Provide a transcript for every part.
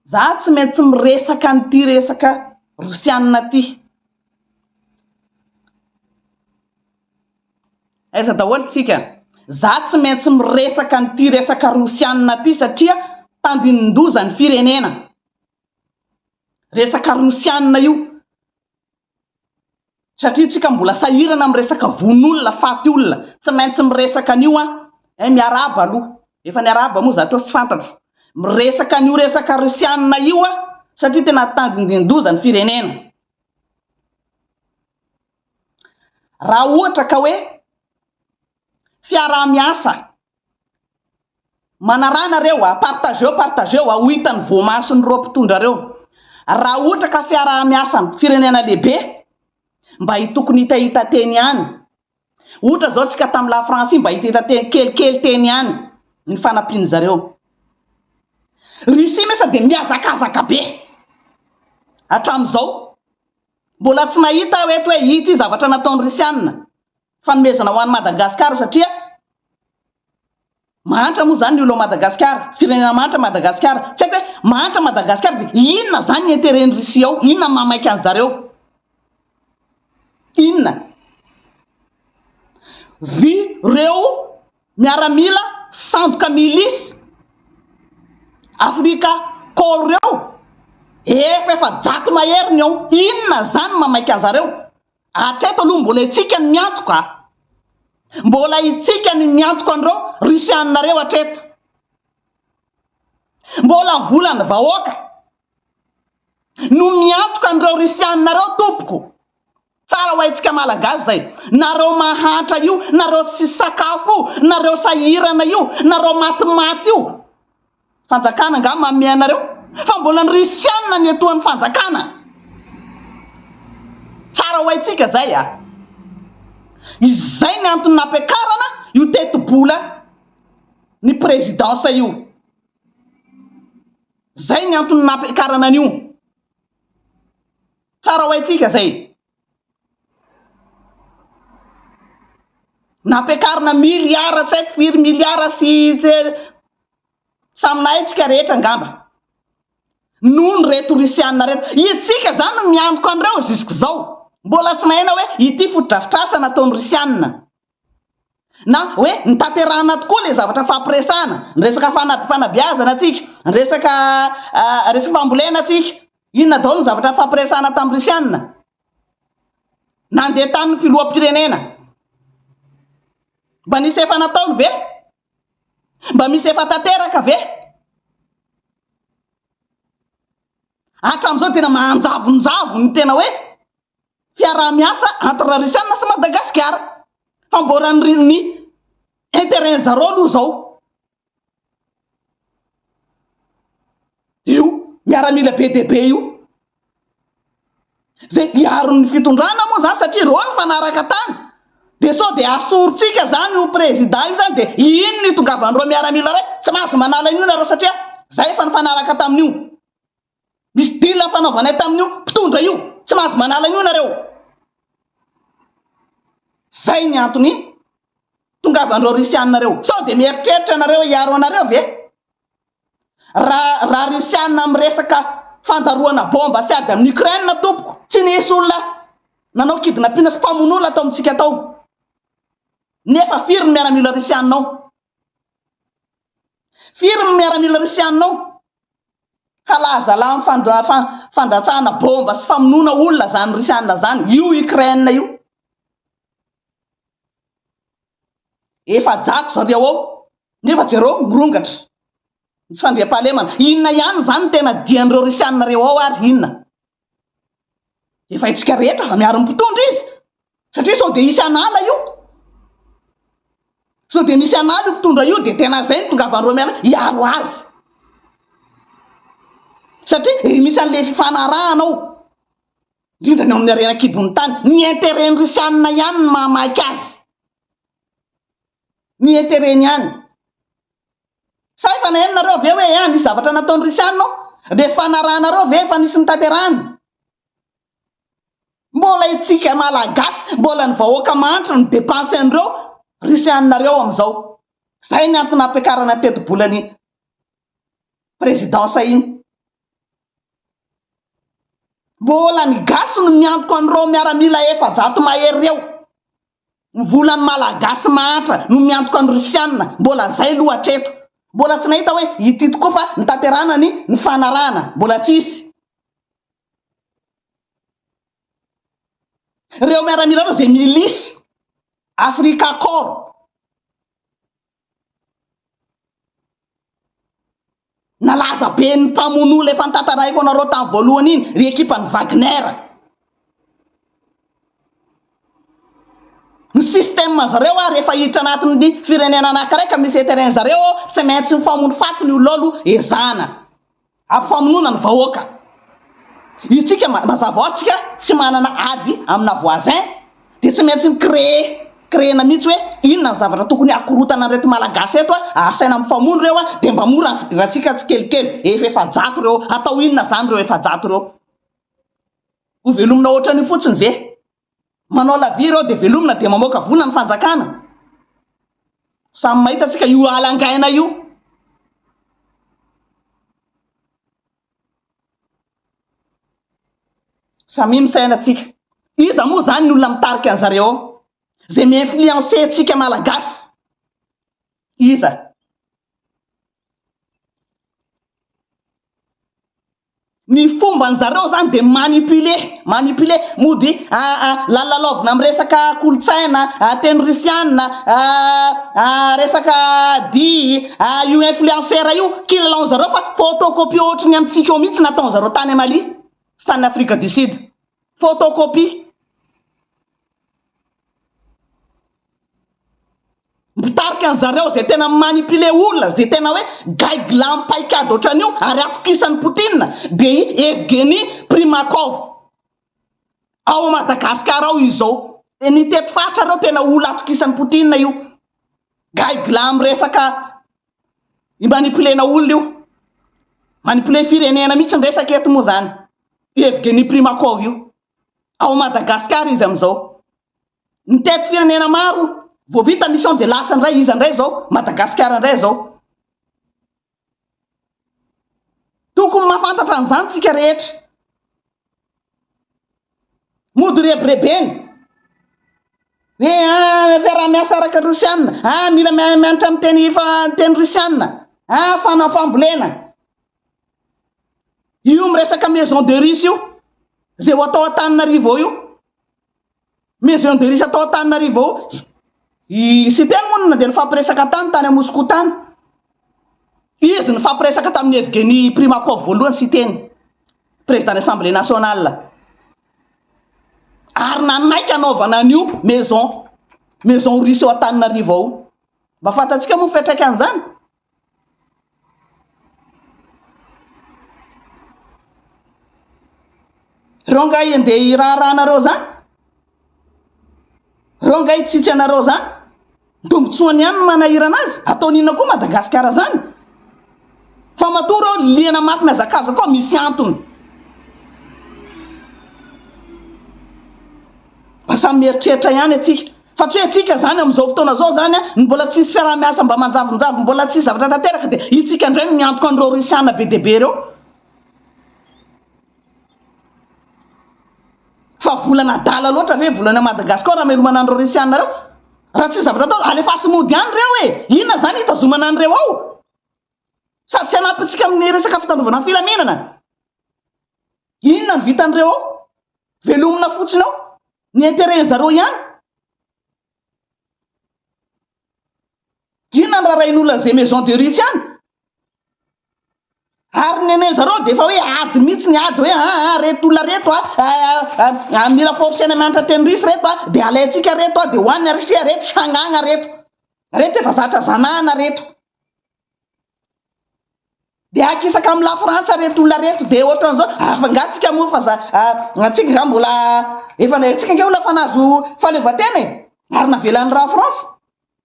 za tsy maintsy miresaka an'ity resaka Rosianina ty. Aiza daholo tsika, za tsy maintsy miresaka an'ity resaka Rosianina ty satria tandinindoza ny firenena. Resaka Rosianina io satria tsika mbola sahirana miresaka von'olona, faty olona, tsy maintsy miresaka an'io miaraba aloha. Efa niaraba moa za tô tsy fantatro. Miresaka an'io resaka Rosianina io satria tena tandindindoza ny firenena. Raha ohatra ka hoe fiarahamiasa manarana reo partageo ho hitany voamasony reo mpitondra reo. Raha ohatra ka fiarahamiasa firenena lehibe mba hitokony hitahita teny ihany. Ohatra zao tsika tamin'ny la France mba hitahita teny kelikely teny ihany ny fanampiany zareo. Russie mesa de miazakazaka be hatram'izao mbola tsy nahita hoe ity zavatra nataon'ny Rusianina fanomezana ho an'ny Madagascar satria mahantra moa zany ny olo Madagascar, firenena mahantra Madagascar. Tsy haiko hoe mahantra Madagascar de inona zany ny intérêt-ny Russie ao, inona mamaiky an'zareo, inona? Reo miaramila sandoka milisy Afrika koreo efa jato maheriny ao, inona zany mamaiky an'zareo? Hatreto aloha mbola itsika ny miantoka, mbola itsika ny miantoka andreo Rusianina reo hatreto. Mbola volany vahoaka no miantoka andreo Rusianina reo tompoko. Tsara ho haitsika malagasy zay. Nareo mahantra io, nareo tsy sakafo, nareo sahirana io, nareo matimaty io. Fanjakana nga mamy anareo, fa mbola ny Rusianina ny etoan'ny fanjakana. Tsara ho haitsika zay Izay ny antony nampiakarana io teti-bola ny présidence io. Zay ny antony nampiakarana an'io. Tsara ho haitsika zay. Nampiakarana miliara, tsy haiko firy miliara sy saminay tsika rehetra ngamba. Noho ny reto Rusianina reto. Itsika zany no miantoka andreo jusque zao. Mbola tsy nahena hoe ity fotodrafitrasa nataon'ny Rusianina. Na hoe nitaterahana tokoa le zavatra fampiresana, ny resaka fanabeazana tsika, ny resaka fambolena tsika. Inona daholo ny zavatra fampiresana tamin'ny Rusianina? Nandeha tany filoham-pirenena. Mba nisy efa nataony ve? Mba misy efa tanteraka ve? Hatram'izao tena mahanjavonjavo ny tena hoe fiarahamiasa entre Rusianina sy Madagascar. Fa mbola ny intérêt zareo aloha zao. Io miaramila be dia be io. Zay hiaron'ny fitondrana moa zany satria reo ny fanaraka tany. De so de asorintsika zany io président io zany de ino ny tongavan'ireo miaramila ray? Tsy mahazo manala an'io nareo satria zay efa nifanaraka tamin'io. Misy dila fanaovanay tamin'io mpitondra io. Tsy mahazo manala an'io nareo. Zay ny antony tongavan'ireo Rusianina reo. So de mieritreritra nareo hiaro anareo ve? Raha Rusianina miresaka fandaroana bomba sy ady amin'ny Ukraine tompoko, tsy nisy olona nanao kidnapping sy mpamono olona tao amintsika tao. Nefa firy ny miaramila Rusianina ao? Firy ny miaramila Rusianina ao? Kalaza la fandatsahana bomba sy famonona olona zany Rusianina zany, io Ukraine io. Efa jato zareo ao, nefa jereo mirongatra. Tsy fandriam-pahalemana. Inona ihany zany tena dian'ireo Rusianina reo ao ary inona? Efa itsika rehetra fa miaro mpitondra izy. Satria sao de isy anala io. Sao de misy anala io mpitondra io de tena zay ny tongavan'ireo miara hiaro azy. Satria misy an'le fifanarahana ao. Indrindra ny amin'ny arena-kibon'ny tany. Ny intérêt-ny Rusianina ihany ny mamaky azy. Ny intérêt-ny ihany. Sa efa naheno nareo ve hoe nisy zavatra nataon'ny Rusianina ao? De fanarahanareo ve efa nisy nitaterahana? Mbola itsika malagasy, mbola ny vahoaka mantra ny dépense andreo Rusianina reo am'izao. Zay ny antony nampiakarana teti-bolany présidence iny. volany gasy no miantoko an'ireo miaramila efajato mahery reo. Ny volany malagasy mahatra no miantoko any Rusianina. Mbola zay lohatra eto. Mbola tsy nahita hoe ity tokoa fa nitaterana ny fanarana. Mbola tsisy. Reo miaramila reo zay milisy Afrika Corps. Nalaza be ny mpamono le fantataraiko anareo tamin'ny voalohany iny, ry ekipany Wagner. Ny système zareo rehefa hiditra anatin'ny firenena anankiray ka misy terrain zareo tsy maintsy mifamono faty ny ololo ezana ampifamonona ny vahoaka. Itsika mazava ho azy tsy manana ady amina voisin dia tsy maintsy créena mihitsy hoe inona ny zavatra tokony akorotana reto malagasy eto asaina mifamono reo dia mba mora ny fidirantsika tsikelikely efajato reo. Atao inona zany reo efajato reo? Ho velomina ohatrany fotsiny ve? Manao lavia reo dia velomina dia mamoaka vola ny fanjakana. Samy mahita tsika io alangaina io. Samy misaina tsika. Iza moa zany ny olona mitarika an'zareo zay mi-influencer tsika malagasy? Iza? Ny fomba n'zareo zany de manipule mody lalalovina amin'ny resaka kolotsaina teny rusianina resaka io influenceur io kilalaon'zareo fa photocopie ohatrany amintsika eo mihitsy nataon'zareo tany Mali sy tany Afrika du Sud. Photocopie mitarika an'zareo zay tena manipule olona zay tena hoe gaigla mipaikady ohatran'io ary atokisan'ny Poutine dia Evgeny Primakov ao Madagascar ao izy zao. Ny tety fatra reo tena olona atokisan'ny Poutine io. Gaigla amin'ny resaka manipulena olona io. Manipule firenena mihitsy ny resaka eto moa zany. Evgeny Primakov io ao Madagascar izy am'izao. Ny tety firenena maro vao vita mission de lasa ndray izy ndray zao Madagascar ndray zao. Tokony mahafantatra an'izany tsika rehetra. Mody rebrebeny hoe fiaraha-miasa araka Rusianina, mila mianatra amin'ny teny Rusianina, fanafambolena. Io miresaka maison de riche io zay ho atao Antananarivo io. Maison de riche atao Antananarivo sy teny moa nandeha nifampiresaka tany Moscou tany. Izy nifampiresaka tamin'ny Evgeny Primakov voalohany sy teny président de l'Assemblée nationale. Ary nanaiky anaovana an'io maison riche ao Antananarivo ao. Mba fantatsika moa fetraika an'izany. Reo ngay andeha iraharanareo zany, reo ngay tsitsy anareo zany, tombotsoany ihany manahira anazy. Ataon'inona koa Madagascar zany? Fa matoa reo liana mafy mihazakazaka ao misy antony. Mba samy mieritreritra ihany atsika. Fa tsy hoe atsika zany amin'izao fotoana zao zany ny mbola tsisy fiaraha-miasa mba manjavonjavo, mbola tsisy zavatra tanteraka dia itsika indray miantoko an'ireo Rusianina be dehibe reo. Fa volana adala loatra ve volana Madagascar amelomana an'ireo Rusianina reo? Raha tsy zavatra atao alefaso mody ihany reo inona zany hitazomana an'ireo ao? Sady tsy hanampitsika amin'ny resaka fitandrovana filaminana. Inona ny vitan'ireo ao? Velomina fotsiny ao ny intérêt zareo ihany. Inona ny rarahin'olona zay maison de riche ihany? Ary nene zareo dia efa hoe ady mihitsy ny ady hoe reto olona reto mila forcena mianatra teny riche reto dia alaitsika reto dia hoaniny aritria reto sangagna reto efa zatra zanahana reto. Dia akisaka amin'ny lafrantsa reto olona reto dia ohatran'izao afangatsika moa fa atsika ga mbola efa tsika nge olona fa nahazo fahaleovan-tena ary navelan'ny raha France.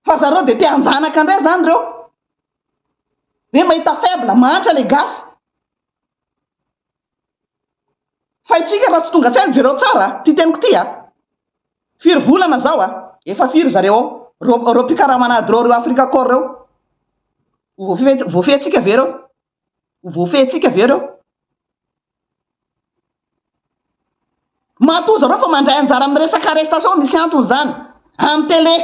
Fa zareo dia te hanjanaka indray zany reo. Hoe mahita faible mantra le gasy. Fa itsika raha tsy tonga tsaina jereo tsara ty teniko ty firy volana zao efa firy zareo ao reo PIKARAMAN'ADY reo Afrika Corps reo. Voafehtsika ve reo? Voafehtsika ve reo? matoa zareo fa mandray anjara amin'ny resaka arrestation misy antony zany amin'ny télé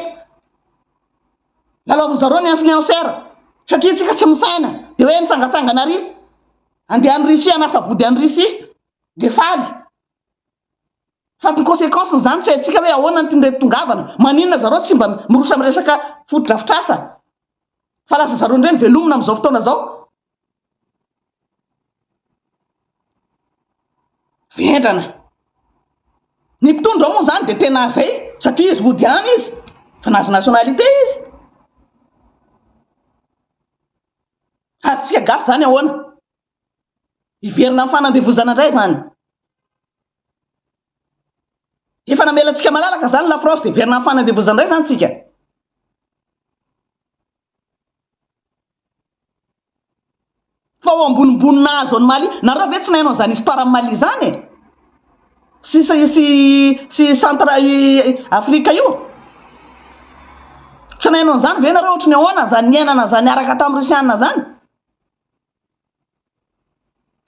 lalaovan-zareo ny influenceur satria tsika tsy misaina de hoe nitsangatsangana ary andeha any Russie anasa vody any Russie de faly fa ny conséquence zany tsy haintsika hoe ahoana ny tindray tongavana maninona zareo tsy mba mirosa amin'ny resaka fotodrafitrasa fa lasa zareo indray ny velomina amin'izao fotoana zao vendrana ny mpitondra moa zany de tena zay satria izy vody any izy fa nazo nationalité izy hatsika gasy zany ahoana iverina amin'ny fanandevozana indray zany efa namelantsika malalaka zany la France de verina amin'ny fanandevozana indray zany tsika fa ho ambonimbonina azo any Mali nareo ve tsy nainao zany histoire amin'ny Mali zany si centre Afrika io tsy nainao zany ve nareo ohatry ny ahoana zany niainana zany araka tamin'ny Rusianina zany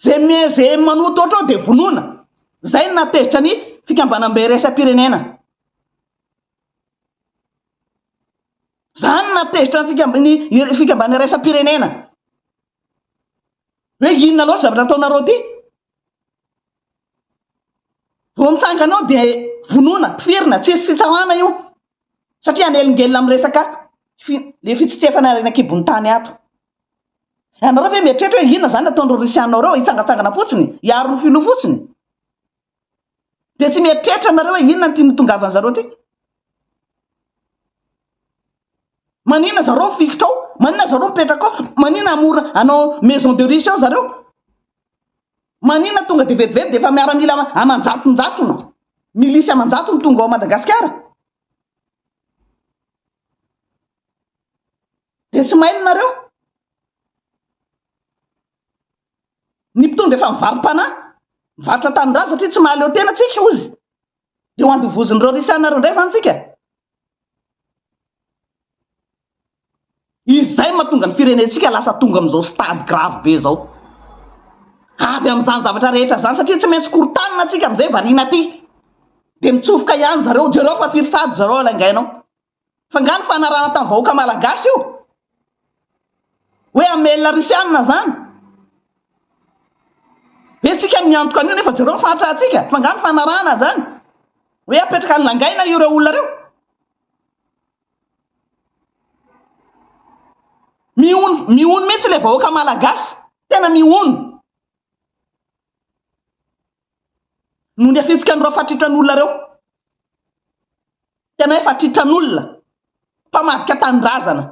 zay manoto ohatra ao de vonoina zay ny natezitra ny fikambanam-be resam-pirenena zany natezitra ny fikambana resam-pirenena hoe inona loatra zavatra ataonareo ty vo mitsanganao de vonoina tifirina tsisy fitsarana io satria anelingelina amin'ny resaka le fitsitsefana renakibony tany ato anareo ve mieritreritra hoe inona zany ataon'ireo Rusianina reo hitsangatsangana fotsiny hiaro ny fino fotsiny de tsy mieritreritra nareo hoe inona ny tiany tongavana zareo ty manina zareo fikitra ao manina zareo mipetraka ao manina amora anao maison de riche ao zareo manina tonga de vetivety de efa miaramila amanjatonjatona milisy amanjatony tonga ao Madagascar de tsy maino nareo ny mpitondra efa mivarom-pana mivarotra tany-draha satria tsy mahaleo tena tsika ozy de ho andivozon'ireo Rusianina reo indray zany tsika izay mahatonga ny firenentsika lasa tonga amin'izao stade grave be zao avy amin'izany zavatra rehetra zany satria tsy maintsy korotanina tsika amin'izay variana ty de mitsofoka ihany zareo jereo fa firisady zareo alangainao fa nga ny fanarana tamin'ny vahoaka malagasy io hoe amelona Rusianina zany hoe tsika miantoka an'io nefa jereo fatra atsika fa nga ny fanarana zany hoe apetraka ny langaina io reo olona reo mihono mihitsy le vahoaka malagasy tena mihono no ny afitsika an'ireo fatritran'olona reo tena hoe fatritran'olona mpamadika tany-drazana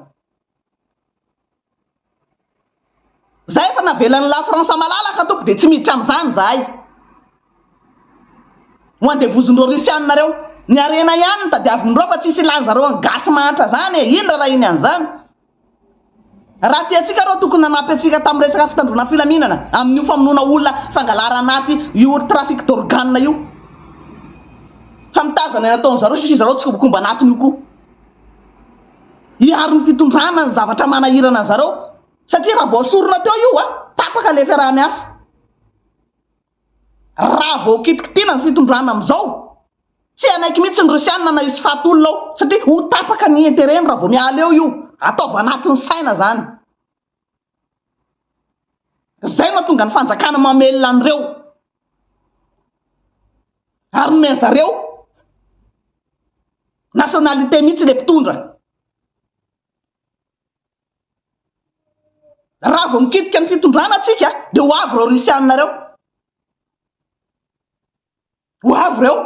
zay efa navelan'ny la France malalaka tompo de tsy miditra amin'izany zahay ho andevozon'ireo Rusianina reo ny arena ihany ny tadiavin'ireo fa tsisy ilan'zareo ny gasy mahatra zany inona raha iny an'izany raha tiatsika reo tokony nanampy atsika tamin'ny resaka fitandrona filaminana amin'io famonoana olona fangalara anaty io trafic d'organe io fa mitazana ny ataon'zareo sisy zareo tsy kombakomba anatiny io koa hiaro ny fitondrana ny zavatra manahirana zareo satria raha voasorona teo io tapaka le fiarahamiasa raha voakitikitina ny fitondrana amin'izao tsy anaiky mihitsy ny Rusianina na isy fatolona ao satria ho tapaka ny intereny raha vo miala eo io ataova anatin'ny saina zany zay mahatonga ny fanjakana mamelona an'ireo ary nomeny zareo nationalité mihitsy le mpitondra raha vo mikitika ny fitondrana atsika de ho avy reo Rusianina reo ho avy reo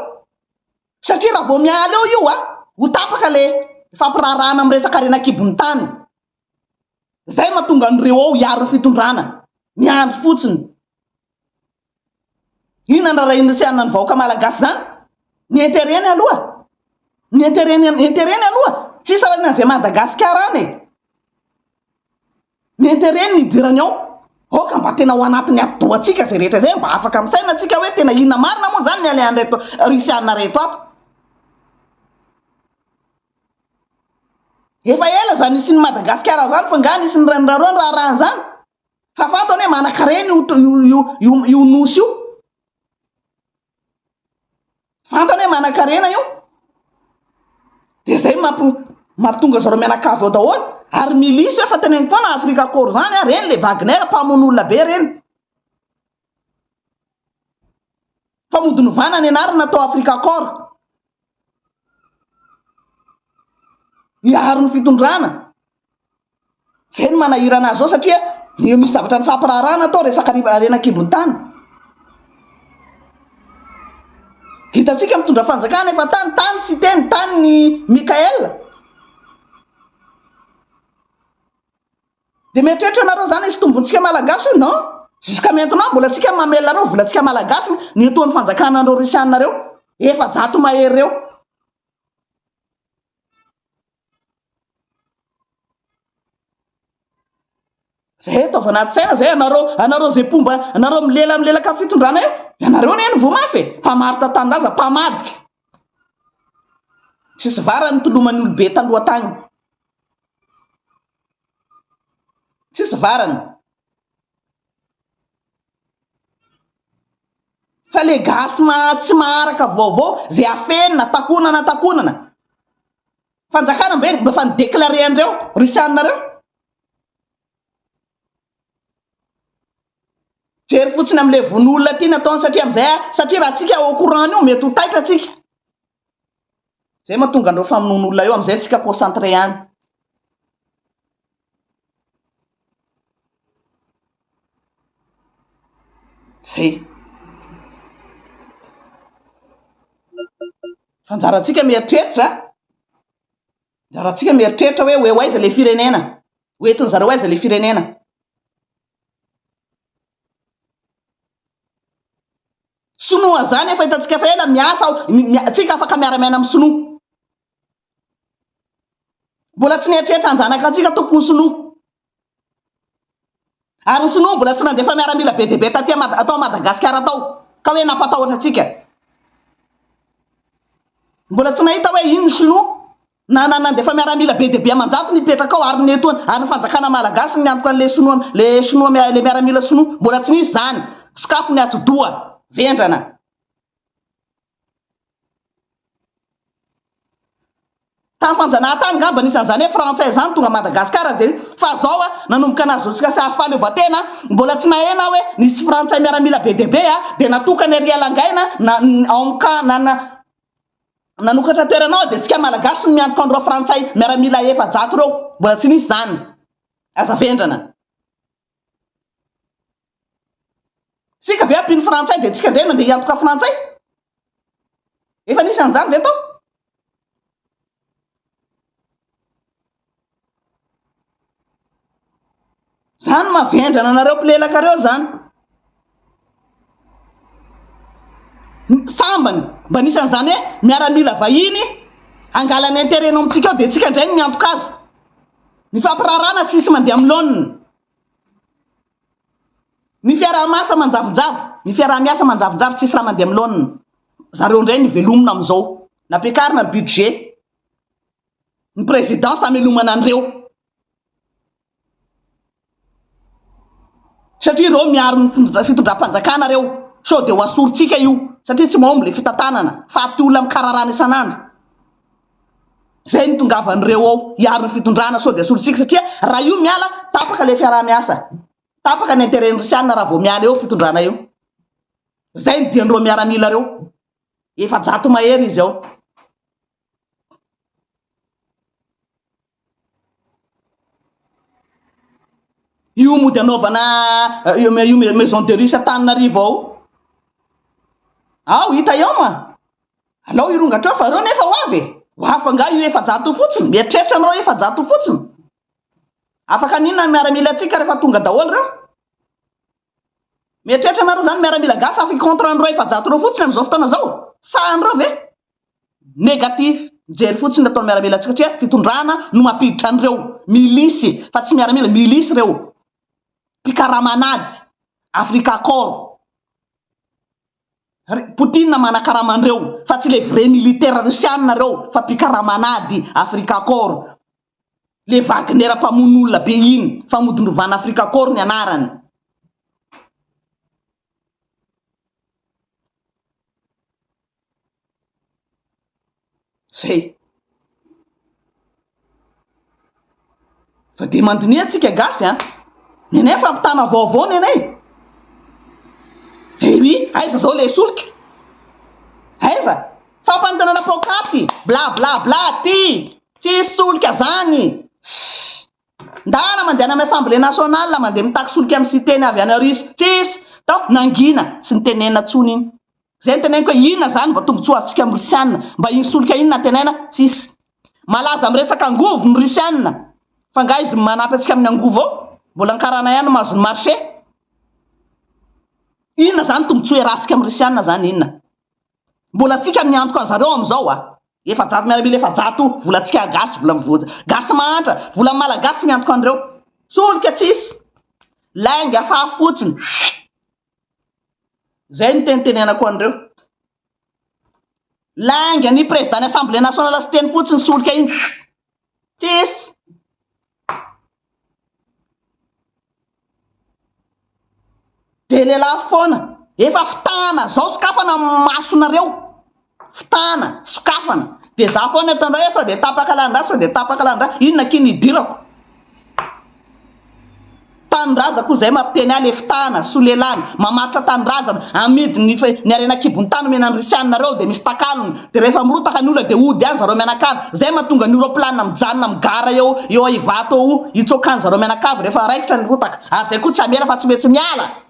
satria raha vo miala eo io ho tapaka le fampirarahana amin'ny resaka renakibony tany zay mahatonga an'ireo ao hiaro ny fitondrana miandry fotsiny inona raha iny Rusianina ny vahoaka malagasy zany ny intereny aloha ny intereny aloha tsisy raha n'izay Madagascar any ny intereny ny idirany ao oka mba tena ho anatiny atodoatsika zay rehetra zay mba afaka misaina atsika hoe tena inona marina moa zany ny alean'reto Rusianina reto ato efa ela zany nisy ny Madagascar zany fa nga nisy ny renirareo ny raharahany zany fa fantany hoe manakareny io nosy io fantany hoe manan-karena io de zay mampitonga zareo mianakavy eo daholo. Ary milisy efa teneny foana Afrika Koro zany reny le Wagner mpamono'olona be reny famodinovana ny anarana atao Afrika Koro hiaro ny fitondrana. Zay ny manahira anazy zao satria misy zavatra ny fampirarana atao resaka rena kibony tany. Hitatsika mitondra fanjakana efa tany sy teny tany ny Mikael. De mieritreritra anareo zany izy tombontsika malagasy io non jusqu'à maintenant mbola tsika mamela reo volantsika malagasy ny toan'ny fanjakana andreo Rusianina reo efa jato mahery reo. Zay ataova anaty saina zay anareo zay pomba anareo milelaka fitondrana io ianareo neny vo mafy mpamarita tandaza mpamadika sisy vara ny toloman'ny olobe taloha tagny sisy varany fa le gasy tsy maharaka vaovao zay afenina takonana fanjakana mba fa nidéclaré andreo Rusianina reo. Jery fotsiny am'le von'olona ty nataony satria raha tsika au courant io mety ho taitra tsika zay mahatonga andreo famonoan'olona eo am'izay tsika concentré any. Zay fanjaratsika mieritreritra hoe aiza le firenena hoentiny zareo aiza le firenena. Sonoa zany efa hitatsika fa ela miasa tsika afaka miara-miaina amin'ny sinoa mbola tsy nieritreritra anjanaka atsika tompony sinoa ary ny sinoa mbola tsy nandefa miaramila be dia be atao Madagascar atao ka hoe nampatahotra atsika mbola tsy nahita hoe ino ny sinoa nandefa miaramila be dia be amanjato nipetraka ao ary netoana ary ny fanjakana malagasy niantoka an'le sinoa le miaramila sinoa mbola tsy nisy zany sokafo ny atodoa vendrana. Tamin'ny fanjanahana tany ngamba nisan'izany hoe frantsay zany tonga Madagascar de fa zao nanomboka anazotsika fahafaleovatena mbola tsy nahena hoe nisy frantsay miaramila be dia be de natokany ary alangaina nanokatra toeranao de tsika malagasy miantoka andreo frantsay miaramila efa-jato reo mbola tsy nisy zany aza vendrana. Sika ve ampiny frantsay de tsika ndray mandeha hiantoka frantsay efa nisy an'izany ve tao zany mavendrana anareo mpilelaka reo zany sambany mba nisan'izany hoe miaramila vahiny angalany interena amitsika ao de tsika ndray ny miantoka azy ny fampirarana tsisy mandeha amin'ny loniny. Ny fiarahamasa manjavonjavo tsisy raha mandeha milonina zareo ndray ny velomina am'izao napiakarina ny budget ny présidence amelomana andreo satria reo miaro ny fitondram-panjakana reo sao de ho asorintsika io satria tsy mahomby le fitantanana fa ty olona mikararana isan'andro zay ny tongavan'ireo ao hiaro ny fitondrana sao de asorintsika satria raha io miala tapaka le fiaraha-miasa tapaka ny intérêt Rusianina raha vao miala eo fitondrana io zay ny diandreo miaramila reo efa jato mahery izy ao. Io mody anaovana io maison de russe Antananarivo ao hita eo ma alao irongatra eo fa reo nefa ho avy nga io efa jato fotsiny mieritreritra anareo efa jato fotsiny afaka ninona miaramila atsika rehefa tonga daholo reo mieritreritra anareo zany miaramila gasy afaka contre andreo efa jato reo fotsiny am'izao fotoana zao sahandreo ve négatif mijery fotsiny atao miaramila atsika satria fitondrana no mampiditra an'ireo milisy fa tsy miaramila milisy reo PIKARAMAN'ADY Afrika Koro Poutine manakaramandreo fa tsy le vrai militaire Rusianina reo fa PIKARAMAN'ADY Afrika Koro le Wagner mpamono'olona be iny famodinovana Afrika Koro ny anarany. zay fa de mandinia atsika gasy nenay fampitana vaovao nenay ery aiza zao le solika aiza fampantanana pokaty bla bla bla ty tsisy solika zany ndana mandeha amy assemblée nationale mandeha mitaky solika amy siteny avy any Russes tsisy tao nangina sy nitenena tsony iny zay niteneniko hoe inona zany mba tombontsoa azotsika amy Russianina mba iny solika iny natenena tsisy malaza amy resaka angovo ny Russianina fa nga izy manampy atsika amin'ny angovo ao mbola nikarana ihany mahazo ny marché inona zany tombontsoa ratsika amy Russianina zany inona mbola tsika miantoka anzareo amizao efa-jato miaramila efa-jato volatsika gasy vola gasy mahantra vola malagasy miantoka andreo solika tsisy lainga hafa fotsiny zay ny tenitenenako andreo lainga ny président ny assemblée nationale sy teny fotsiny solika iny tsisy de lehilahy foana efa fitana zao sokafana masonareo fitana sokafana de za foana ataondreo sao de tapakalandra sao de tapakalandra inona kiny idirako tanindrazako zay mampiteny ale fitana solelany mamaritra tanindrazana amidiny ny arena kibony tany menany Russianareo de misy takalony de rehefa mirotaka ny olona de ody any zareo mianakavy zay mahatonga ny europlanina mijanona migara eo ivato eo itsokany zareo mianakavy rehefa raikitra ny rotaka ary zay koa tsy amela fa tsy metsy miala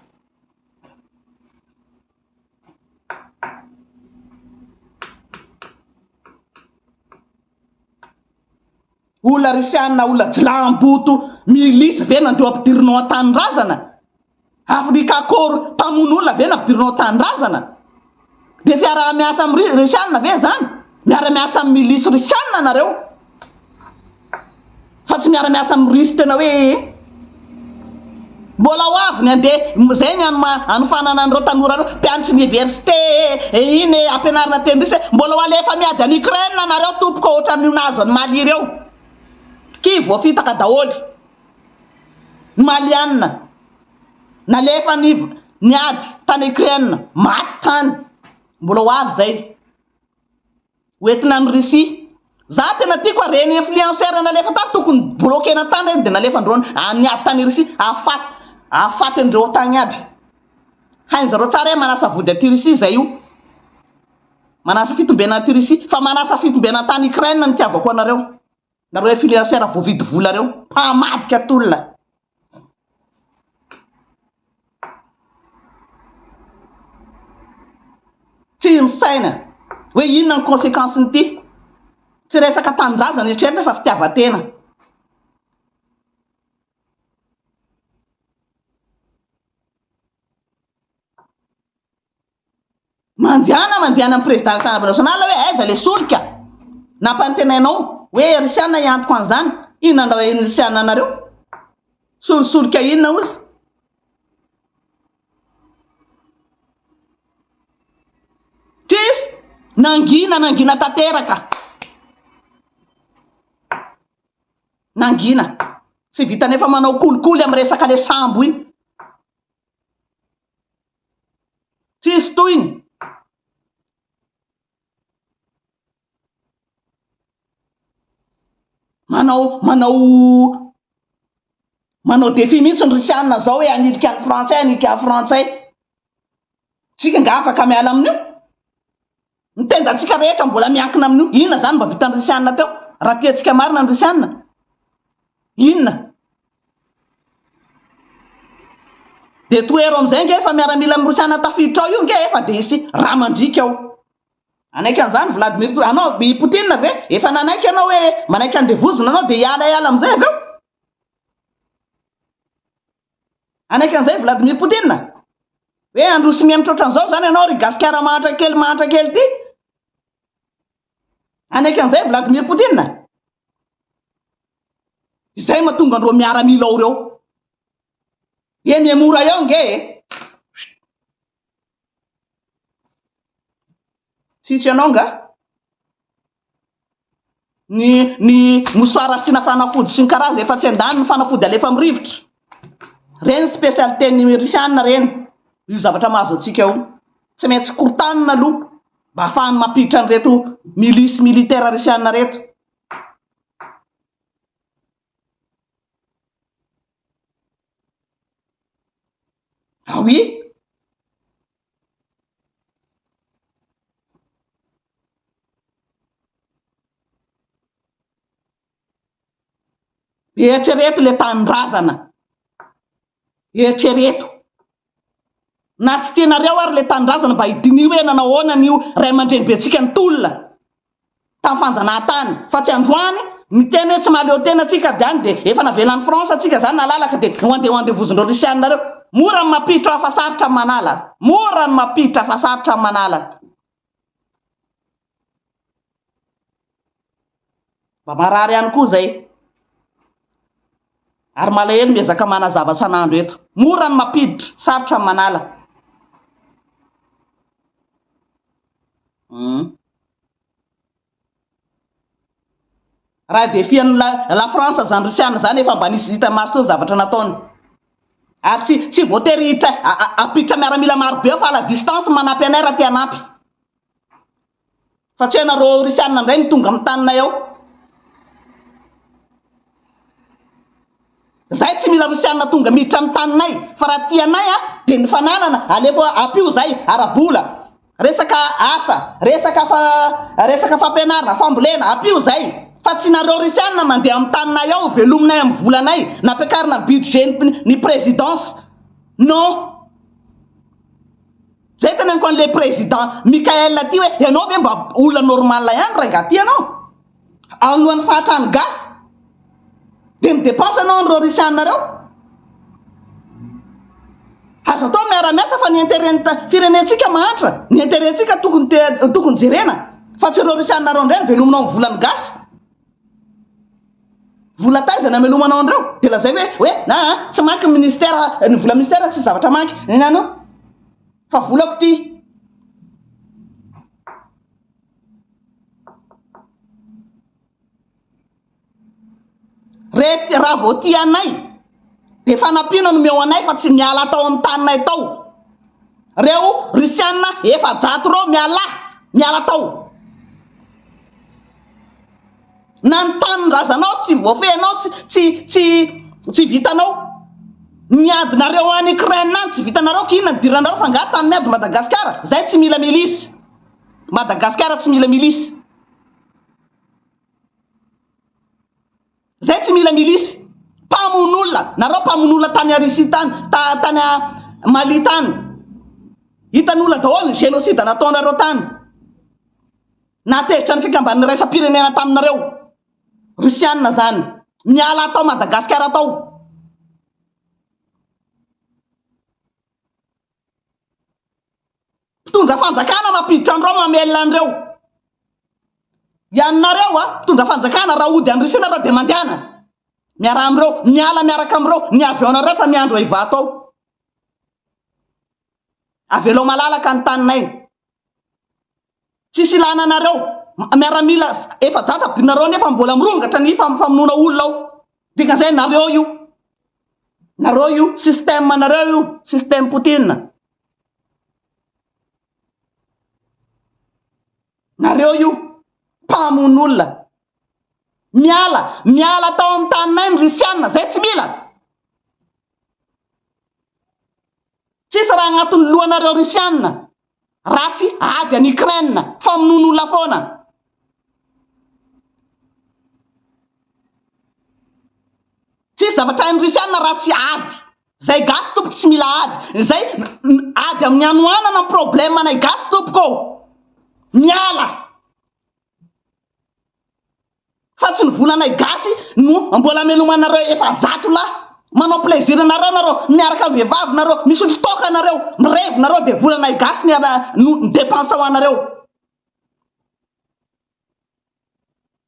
olona Russianina olona jilamboto milisy ve nandeo ampidirinao an-tanindrazana Afrika akory mpamono olona ve nampidirinao an-tanindrazana de fiarahamiasa amy Russianina ve zany miara-miasa amy milisy Russianina nareo fa tsy miara-miasa amy Russes tena hoe mbola ho avy ny andeha zay ny anofanana an'ireo tanora mpianatry université iny ampianarina teny Russe mbola ho alefa miady any Ukraine nareo tompoko ohatra ny nazo any Mali ireo kivo fitaka daholy malianina nalefa ny ady tany Ukraine maty tany mbola ho avy zay hoentina ny Russie za tena tiako reny influenceur nalefa tany tokony blokena tany reny de nalefa andreo any ady tany Russie afaty andreo tany aby hainy zareo tsara hoe manasa vody aty Russie zay io manasa fitombena aty Russie fa manasa fitombena tany Ukraine ny tiavako anareo nareo influenceur voavidy vola reo mpamadika tolona tsy misaina hoe inona ny conséquence ny ty tsy resaka tanindrazana etreritra fa fitiavatena mandiana amy président assemblée nationale hoe aiza le solika nampanitenainao hoe Russianina iantoko an'izany inona andraho eny Russianina anareo solisolika inona ozy tsisy nangina tanteraka nangina tsy vita nefa manao kolikoly amy resaka le sambo iny tsisy toyiny manao défi mihitsy ny Russianina zao hoe anilika any frantsay tsika nga afaka miala amin'io nitendantsika rehetra mbola miankina amin'io inona zany mba vitany Russianina teo raha tiantsika marina ny Russianina inona de toero amizay nge efa miaramila amy Russianina tafiditra ao io nge efa de isy raha mandrika ao anaiky an'izany Vladimir anao Poutine ve efa nanaiky anao hoe manaiky andevozina anao de iala amizay aveo anaiky an'izay Vladimir Poutine hoe androsy miamitrotra an'izao zany anao rigasikara mahantra kely ty anaiky an'izay Vladimir Poutine izay mahatonga andreo miaramila ao reo eny mora eo nge sitsy anao nga ny mosoara sina fanafody sy ny karaza efa tsy andany ny fanafody alefa mirivitra reny spécialité ny Russianina reny io zavatra mahazo atsika io tsy maintsy kortanina aloha mba ahafahany mampiditra an'ireto milisy militaire russienne reto. Ah oui, eritrereto le tanindrazana, eritrereto na tsy tianareo ary le tanindrazana mba hidinio hoe nanao ahoana nio ray aman-dreny betsika ny tolona tamin'ny fanjanahantany, fa tsy androany miteny hoe tsy mahaleo tena atsika de any de efa navelan'ny France atsika zany nalalaka de hoandevozondreo rusianareo. Mora ny mampiditra afasarotra amin'ny manala, mora ny mampiditra afasarotra amin'ny manala. Mba marary ihany koa zay ary malahelo miezaka manazava san'andro eto, mora ny mampiditra sarotra amin'ny manala. Raha defian'ny la France zany rusiana zany efa mba nisy hita maso tony zavatra nataony ary tsy voatery hitra apiditra miaramila marobe fa la distance manampy anay raha tia anampy, fa tsy hainareo rusiana indray ny tonga amin'ny taninay ao. Zay tsy mila rusiana tonga miditra amin'ny taninay fa raha tianay de ny fananana alefa apio zay arabola, resaka asa, resaka fampianarana, fambolena apio zay. Fa tsy nareo rusiana mandeha amin'ny taninay ao velominay amin'ny volanay nampiakarina ny budget ny présidence. Non, zay tena ko an'le président Mikael ty hoe ianao ve mba olona normal ihany raha gaty ianao alohan'ny fahatrany gasy de midepense anao an'ireo rusianareo. Azo atao miara-miasa fa ny intérêt firenentsika mahantra, ny intérêtsika tokony jerena fa tsy ireo rusianareo indray ny velominao amin'ny volany gasy. Vola taizana melomanao andreo de lazay hoe tsy manky ministère, ny vola ministère tsy zavatra manky nano fa volako ty. Rety raha vao ty anay de fanampiana no meo anay fa tsy miala tao amin'ny taninay tao. Reo rusiana efa jato reo miala tao. Na ny tanin-drazanao tsy voafenao tsy vitanao, miadinareo any Ukraine any tsy vitanareo kina ny diranareo fa nga tany miady Madagascar. Zay tsy mila milisy, Madagascar tsy mila milisy, zay tsy mila milisy. Mpamon'olona nareo, mpamon'olona tany Russie tany Mali tany, hitan'olona daholo ny génocide nataonareo tany, natezitra ny fikamban'ny raisam-pirenena taminareo rusiana zany. Miala atao Madagascar atao. Mpitondra fanjakana mampiditra andreo mamelona andreo. Ianareo mpitondra fanjakana raha ody any Russie nareo de mandehana miara amreo, miala miaraka amreo, ny avionnareo fa miandro iva atao. Avelao malalaka ny taninay, tsisy ilana anareo miaramila efa jata abidinareo nefa mbola mirongatra ny famonoana olona ao. Dikan'izay nareo io système nareo io système Poutine, nareo io mpamon'olona. Miala tao amin'ny taninay ny rusiana, zay tsy mila. Tsisy raha agnatin'ny lohanareo rusiana ratsy ady any Ukraine famonon'olona foana. Tsisy zavatra ny rusiana ratsy ady, zay gasy tompoko tsy mila ady, zay ady amin'ny anoanana ny problème anay gasy tompoko miala. Fa tsy ny volanay gasy no mbola melomanareo efa jato la manao plaisir nareo miaraka vehivavy nareo misotro toka nareo mirevo nareo de volanay gasy ny dépense ao anareo.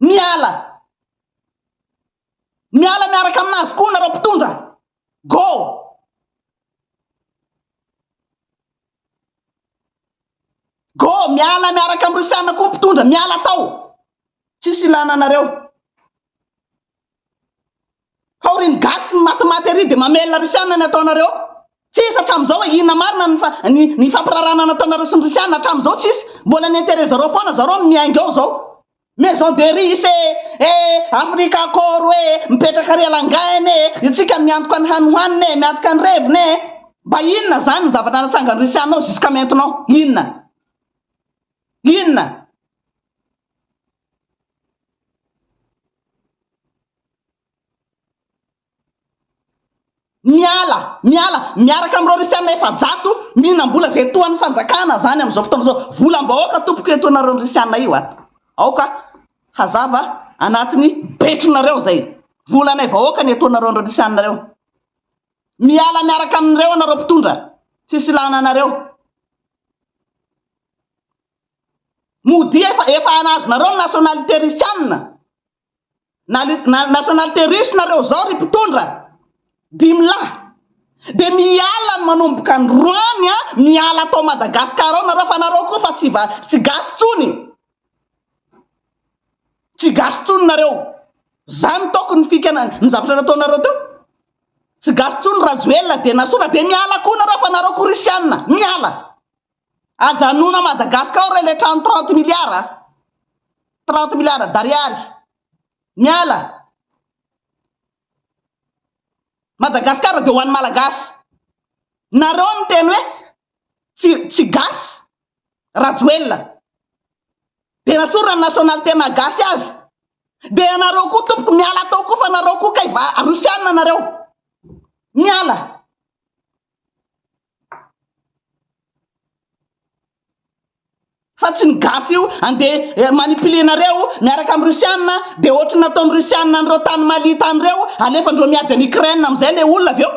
Miala miaraka aminazy koa nareo mpitondra. Go miala miaraka amin'ny rusiana koa mpitondra, miala tao. Tsisy ilana anareo. Haoriny gasy matimaty ary de mamelona rusiana ny ataonareo. Tsisy hatram'izao hoe inona marina ny fampirarana nataonareo sy ny rusiana hatram'izao tsisy. mbola n'intérêt zareo foana zareo miainga eo zao maison de riche Afrika akôro mipetraka ary alangany itsika miantoka ny hanohaniny miantoka ny reviny mba inona zany ny zavatra natsangany Rusianao jusqu'à maintenant inona miaraka amreo Rusiana efa-jato mihinam-bola zay toan'ny fanjakana zany am'izao fotoana zao volam-bahoaka tompoko etonareo ny Rusiana io aoka hazava anatiny betronareo zay volanay vahoaka ny etonareo ny Rusianareo miaraka amin'ireo anareo mpitondra tsisy lana anareo mody efa anazonareo ny nationalité russienne nationalité russe nareo zao ry mpitondra dimla de miala manomboka ny roany miala atao Madagascar ao nareo fa nareo koa fa tsy gasy tsony nareo zany tokony fikana ny zavatra nataonareo teo tsy gasy tsony rajoelina de nasona de miala koa nareo fa nareo koa Rusiana miala ajanona Madagascar re le 30 milliards d'ariary miala Madagascar de ho an'ny malagasy nareo ny teny hoe tsy gasy rajoelina de nasorana ny nationalité malagasy azy de anareo koa tompoko miala atao koa fa nareo koa kay Rusiana nareo miala fa tsy ny gasy io andeha manipulenareo miaraka amin'ny Rusiana de ohatry nataon'ny Rusiana andreo tany Mali tanyreo alefandreo miady any Ukraine am'izay le olona aveo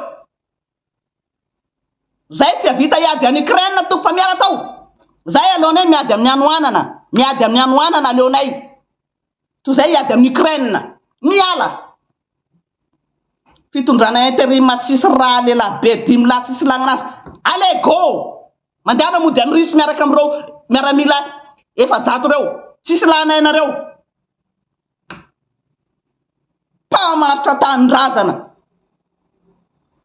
zay tsy avita iady any Ukraine toko fa miala tao zay aleonay miady amin'ny anoanana aleonay to zay iady amin'ny Ukraine miala fitondrana intérim tsisy raha lehilahy be dimy lahy tsisy lagnanazy ale go mandeha mody any Russe miaraka amreo miaramila efa-jato reo tsisy lanay nareo mpamaritra tanindrazana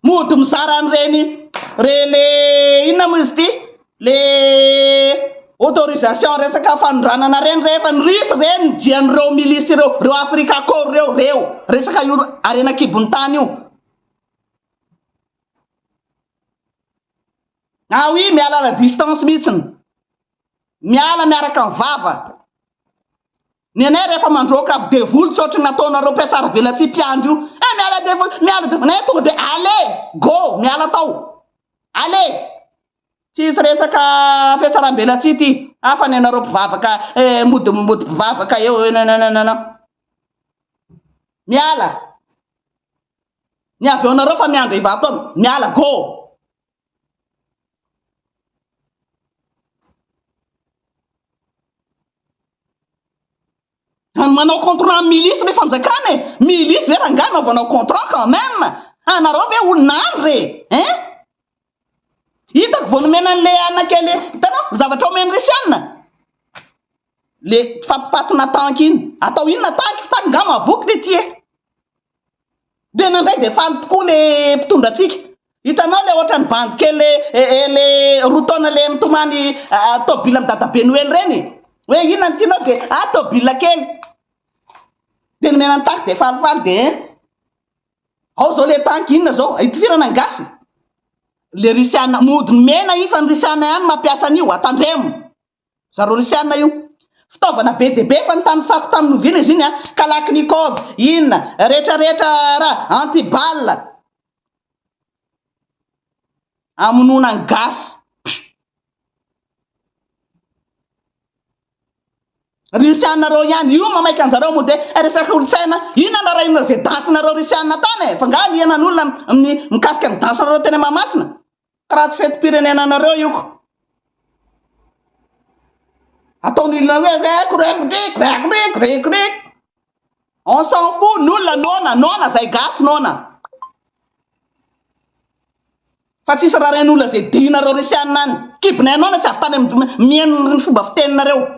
mody mizara an'ireny le inona moa izy ty le autorisation resaka fanondranana reny rehefa ny Russe reny dian'ireo milice reo Afrika akôro reo resaka io arena kibony tany io oui miala la distance mihitsiny miaraka ny vava ny anay rehefa mandroaka avy devoly tsotry nataonareo mpiasara velatsy mpiandro io miala devoly nay tonga de ale go miala tao ale tsisy resaka fiasaram-belatsy ty afa ny anareo mpivavaka mody mpivavaka eo miala ny avy eo nareo fa miandro ivato miala go manao contrat milice le fanjakana milice ve rangana naovanao contrat quand même anareo ve olonany re hitako vonomena an'le anakely hitanao zavatra omeny Rusiana le fatipatona tanky iny atao inona tanky nga mavoky le ty de nandray de faly tokoa le mpitondratsika hitanao le ohatrany bandy kely le rotona le mitomany tobila amin'ny dadabe Noely reny hoe inona ny tianao de tobila kely de nomena ny tanky de falifaly de ao zao le tanky inona zao itifirana gasy le Rusiana mody mena io fa ny Rusiana ihany mampiasa an'io atandremo zareo Rusiana io fitaovana be de be fa ny tany sako tamin'ny novina izy iny kalaknikov inona rehetrarehetra raha antiballe amonona ny gasy Rusianareo ihany io mamaika an'zareo moa de resaka olotsaina inona na raha inona zay dansinareo Rusiana tany fa nga lianan'olona amin'ny mikasika ny dansinareo teny Mahamasina karaha tsy fetim-pirenena nareo io ataon'olona hoe rek on s'en fout n'olona nona zay gasy nona fa tsisy raha ren'olona zay dinareo Rusiana any kibonay nona tsy avy tany mieno ny fomba fiteninareo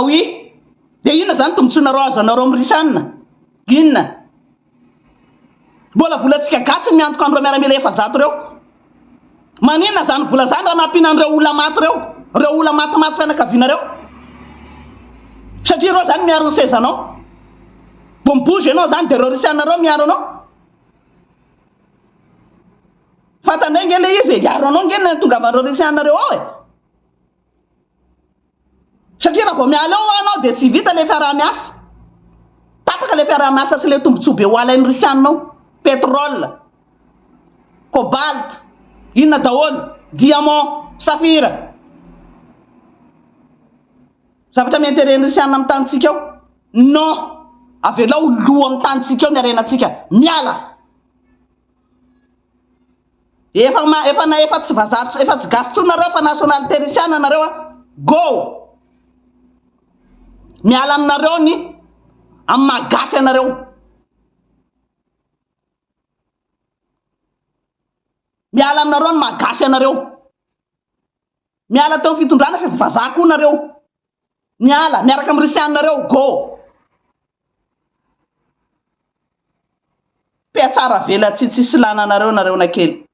oui de inona zany tombontsoanareo azonareo amin'ny Russes inona mbola volatsika gasy miantoka andreo miaramila efajato reo maninona zany vola zany raha nampinan'ireo olona maty reo olona maty fianakavianareo satria reo zany miaro ny sezanao bombozy anao zany de reo Russes reo miaro anao fantandray nge le izy iaro anao nge tonga avan'ireo Russes reo ao satria raha vao miala eo anao de tsy vita le fiarahamiasa tapaka le fiarahamiasa sy le tombontsoa be ho alain'ny Russes pétrole cobalt inona daholo diamant safira zavatra mienteren'ny Russes amin'ny tanitsika ao non avelao loha amin'ny tanitsika ao ny arenatsika miala efa tsy vazato efa tsy gasy tsonareo fa nationalité Russes nareo go miala aminareo ny amin'ny Malagasy anareo miala aminareo ny Malagasy anareo miala teo amin'ny fitondrana fa vazaha koa nareo miala miaraka amin'ny Russes nareo go piatsara vela tsitsy lana nareo na kely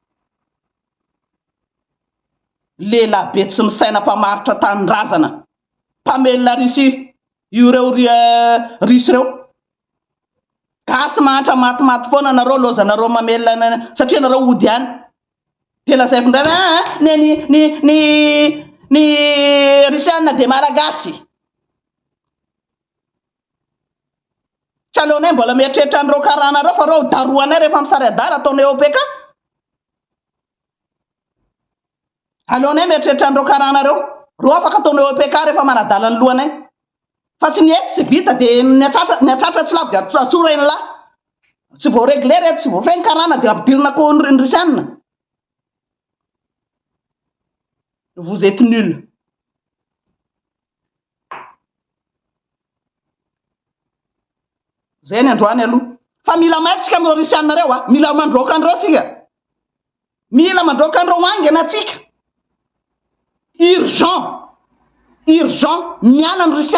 lela be tsy misaina mpamaritra tanindrazana mpamelona Russes io reo Russes reo gasy mahantra maty foana nareo lozanareo mamelona satria nareo ody any de lazay findray ny Russes de Malagasy tsalonay mbola mieritreritra an'ireo karanareo fa reo daroanay rehefa misary adala ataonay eo peka alonay mieritreritra an'ireo karanareo ro afaka ataonay eo peka rehefa manadala ny lohanay fa tsy niety tsy vita de niatratra tsy lavy de atsora eny la tsy vao régler reto tsy vao feny karana de ampidirina ko ny Russes vous êtes nul zay ny androany aloha fa mila maitsika amin'ireo Russes nareo mila mandroaka andreo tsika mila mandroaka andreo angana atsika urgent miala ny Russes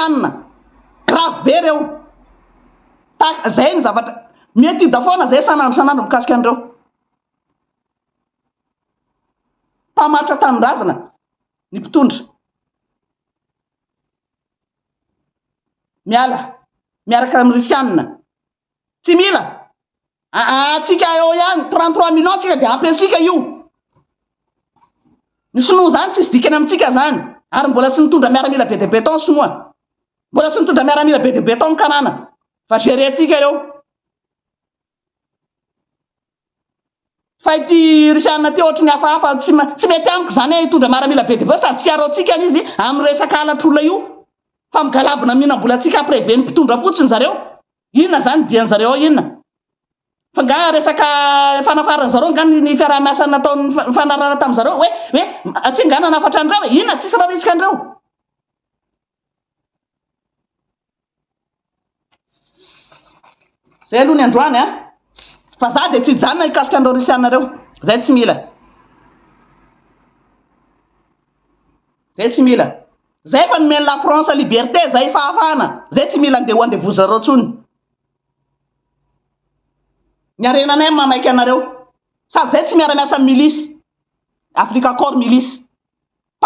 grave be reo zay ny zavatra mety hida foana zay sanandro mikasika andreo mpamaritra tanindrazana ny mpitondra miaraka amin'ny Russes tsy mila tsika eo ihany 33 millions tsika de ampy antsika io ny sinoa zany tsisy dikany amintsika zany ary mbola tsy nitondra miaramila be de beton sinoa mbola tsy nitondra miaramila be de beton ny kanana fa gérentsika reo fa ity Russes ty ohatry ny hafahafa tsy mety amiko zany hitondra miaramila be de beton sady tsy arotsika izy amin'ny resaka alatr'olona io fa migalabona mihinam-bola tsika préveny mpitondra fotsiny zareo inona zany diany zareo inona fa nga resaka fanafarana zareo nga ny fiarahamiasa nataony fanarana tamin'izareo hoe atsingana nafatra andreo inona tsisy raha ritsika andreo zay aloha ny androany fa za de tsy hijanona hikasika andreo Russes nareo zay tsy mila zay fa nomeny la France liberté zay fahafahana zay tsy mila andeha ho andevozy zareo tsony ny arenanay mamaiky anareo sady zay tsy miara-miasa milice Afrika corps milice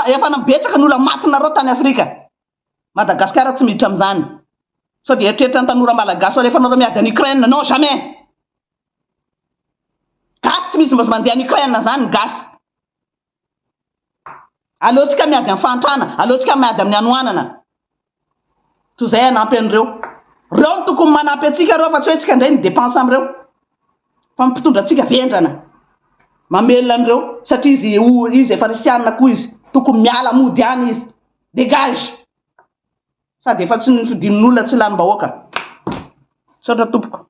efa nabetsaka ny olona matinareo tany Afrika Madagascar tsy miditra amin'izany so de eritreritra ny tanora malagasy rehefa nareo miady any Ukraine non jamais gasy tsy misy mbozy mandeha any Ukraine zany gasy aleotsika miady amin'ny fantrana aleotsika miady amin'ny anoanana to zay anampy an'ireo reo ny tokony manampy atsika reo fa tsy hoe tsika ndray ny dépense am'ireo fa mipitondra atsika vendrana mamelona an'ireo satria izy efa Russes koa izy tokony miala mody any izy dégage sady efa tsy nifidin'olona tsy lany bahoaka sotra tompoko